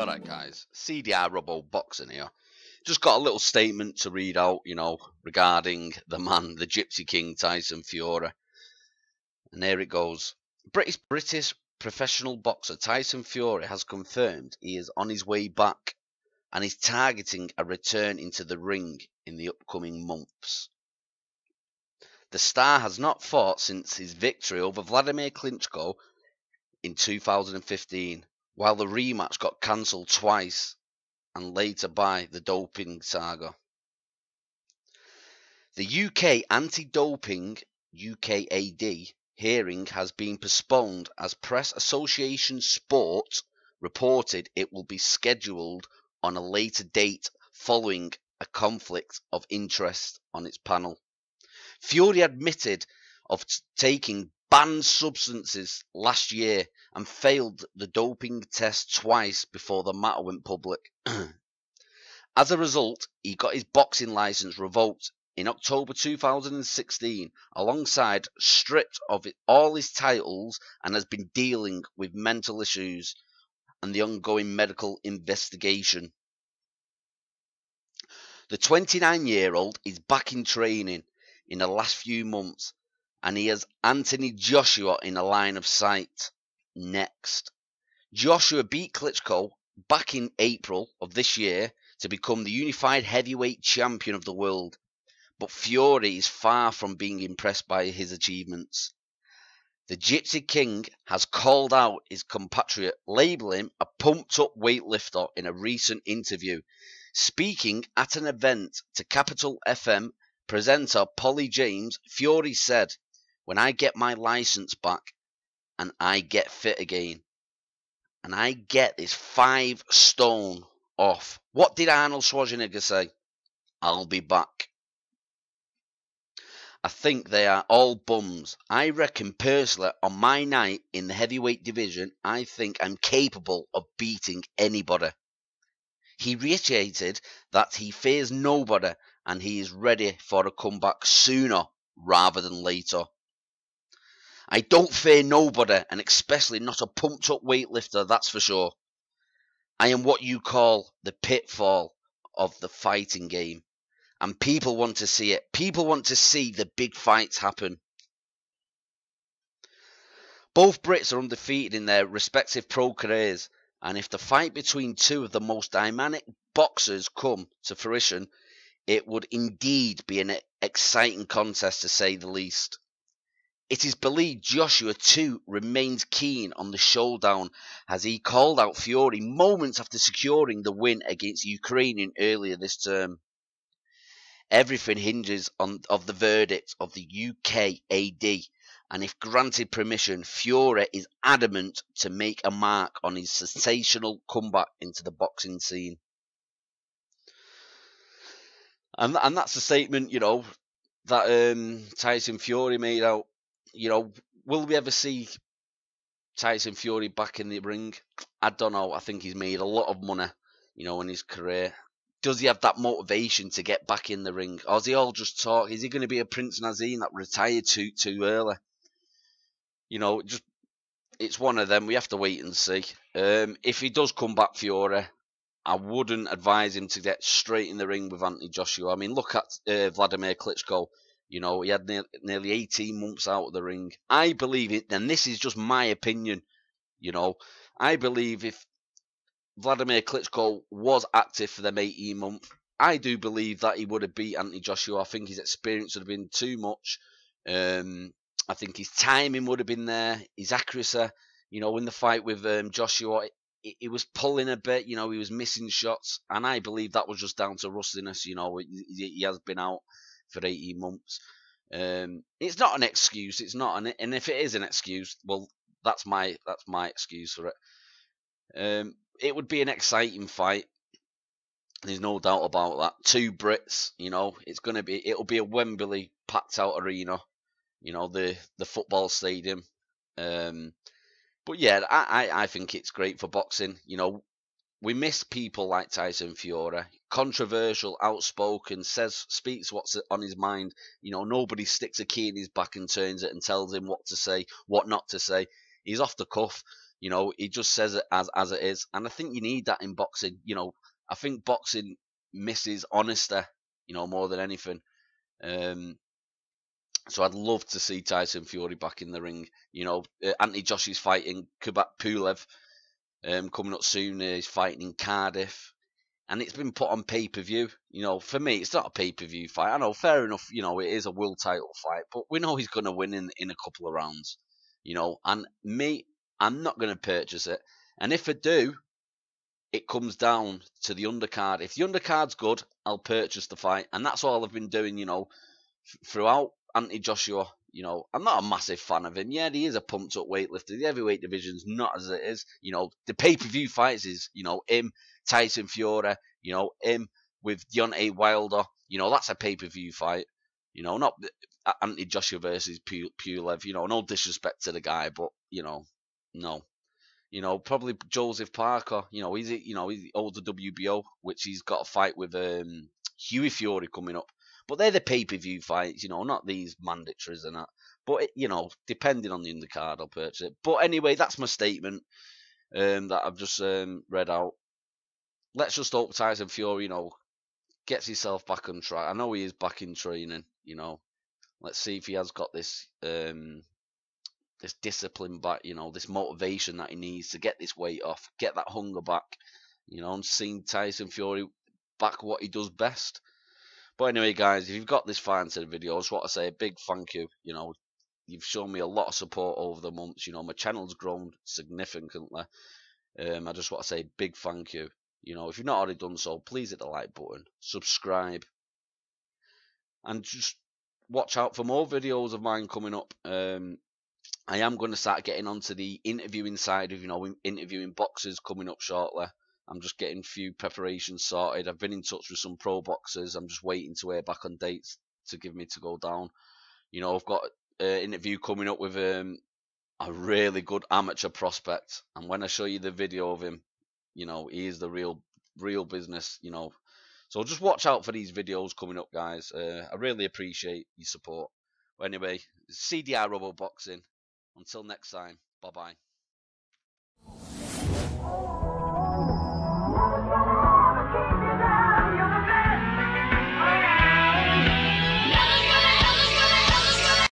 Alright guys, CDI Robo Boxing here. Just got a little statement to read out, regarding the man, the Gypsy King, Tyson Fury. And there it goes. British professional boxer Tyson Fury has confirmed he is on his way back and is targeting a return into the ring in the upcoming months. The star has not fought since his victory over Vladimir Klitschko in 2015, while the rematch got cancelled twice and later by the doping saga. The UK anti-doping UKAD hearing has been postponed as Press Association Sport reported it will be scheduled on a later date following a conflict of interest on its panel. Fury admitted of taking banned substances last year and failed the doping test twice before the matter went public. As a result, he got his boxing license revoked in October 2016, alongside stripped of all his titles, and has been dealing with mental issues and the ongoing medical investigation. The 29-year-old is back in training in the last few months, and he has Anthony Joshua in a line of sight next. Joshua beat Klitschko back in April of this year to become the unified heavyweight champion of the world, but Fury is far from being impressed by his achievements. The Gypsy King has called out his compatriot, labelling him a pumped-up weightlifter in a recent interview. Speaking at an event to Capital FM presenter Polly James, Fury said, "When I get my license back and I get fit again, and I get this 5 stone off." What did Arnold Schwarzenegger say? "I'll be back." I think they are all bums. I reckon personally on my night in the heavyweight division, I think I'm capable of beating anybody. He reiterated that he fears nobody and he is ready for a comeback sooner rather than later. I don't fear nobody, and especially not a pumped-up weightlifter, that's for sure. I am what you call the pitfall of the fighting game, and people want to see it. People want to see the big fights happen. Both Brits are undefeated in their respective pro careers, and if the fight between two of the most dynamic boxers come to fruition, it would indeed be an exciting contest to say the least. It is believed Joshua too remains keen on the showdown, as he called out Fury moments after securing the win against Ukrainian earlier this term. Everything hinges on the verdict of the UKAD, and if granted permission, Fury is adamant to make a mark on his sensational comeback into the boxing scene. And that's the statement, that Tyson Fury made out. Will we ever see Tyson Fury back in the ring? I don't know. I think he's made a lot of money, in his career. Does he have that motivation to get back in the ring? Or is he all just talk? Is he going to be a Prince Nazim that retired too early? It's one of them. We have to wait and see. If he does come back, Fury, I wouldn't advise him to get straight in the ring with Anthony Joshua. I mean, look at Vladimir Klitschko. He had nearly 18 months out of the ring. I believe it, and this is just my opinion, I believe if Vladimir Klitschko was active for them 18 months, I do believe that he would have beat Anthony Joshua. I think his experience would have been too much. I think his timing would have been there. His accuracy, in the fight with Joshua, he was pulling a bit, he was missing shots. And I believe that was just down to rustiness, he has been out for 18 months. It's not an excuse. It's not, and if it is an excuse, well, that's my excuse for it. It would be an exciting fight. There's no doubt about that. Two Brits, it'll be a Wembley packed out arena, the football stadium. But yeah, I think it's great for boxing. We miss people like Tyson Fury, controversial, outspoken, speaks what's on his mind. Nobody sticks a key in his back and turns it and tells him what to say, what not to say. He's off the cuff. You know, he just says it as it is, and I think you need that in boxing. You know, I think boxing misses honesty, you know, more than anything. So I'd love to see Tyson Fury back in the ring. You know, Anthony Joshua's fighting Kubrat Pulev coming up soon. He's fighting in Cardiff, and it's been put on pay-per-view. You know, for me, it's not a pay-per-view fight. I know, fair enough. You know, it is a world title fight, but we know he's going to win in a couple of rounds. You know, and me, I'm not going to purchase it. And if I do, it comes down to the undercard. If the undercard's good, I'll purchase the fight, and that's all I've been doing. You know, throughout Anthony Joshua. You know, I'm not a massive fan of him. Yeah, he is a pumped up weightlifter. The heavyweight division's not as it is. You know, the pay per view fights is, you know, him, Tyson Fury, you know, him with Deontay Wilder. You know, that's a pay per view fight. You know, not Anthony Joshua versus Pulev. You know, no disrespect to the guy, but, you know, no. You know, probably Joseph Parker. You know, he's holds the WBO, which he's got a fight with Hughie Fury coming up. But they're the pay-per-view fights, you know, not these mandatories and that. But, you know, depending on the undercard, I'll purchase it. But anyway, that's my statement that I've just read out. Let's just hope Tyson Fury, you know, gets himself back on track. I know he is back in training, you know. Let's see if he has got this this discipline back, you know, this motivation that he needs to get this weight off, get that hunger back, you know, and seeing Tyson Fury back what he does best. But anyway, guys, if you've got this far into the video, I just want to say a big thank you. You know, you've shown me a lot of support over the months. You know, my channel's grown significantly. I just want to say a big thank you. You know, if you've not already done so, please hit the like button, subscribe, and just watch out for more videos of mine coming up. I am going to start getting onto the interviewing side of, you know, interviewing boxers coming up shortly. I'm just getting a few preparations sorted. I've been in touch with some pro boxers. I'm just waiting to hear back on dates to give me to go down. You know, I've got an interview coming up with a really good amateur prospect. And when I show you the video of him, you know, he is the real business, you know. So just watch out for these videos coming up, guys. I really appreciate your support. But anyway, CDR Robo Boxing. Until next time, bye-bye.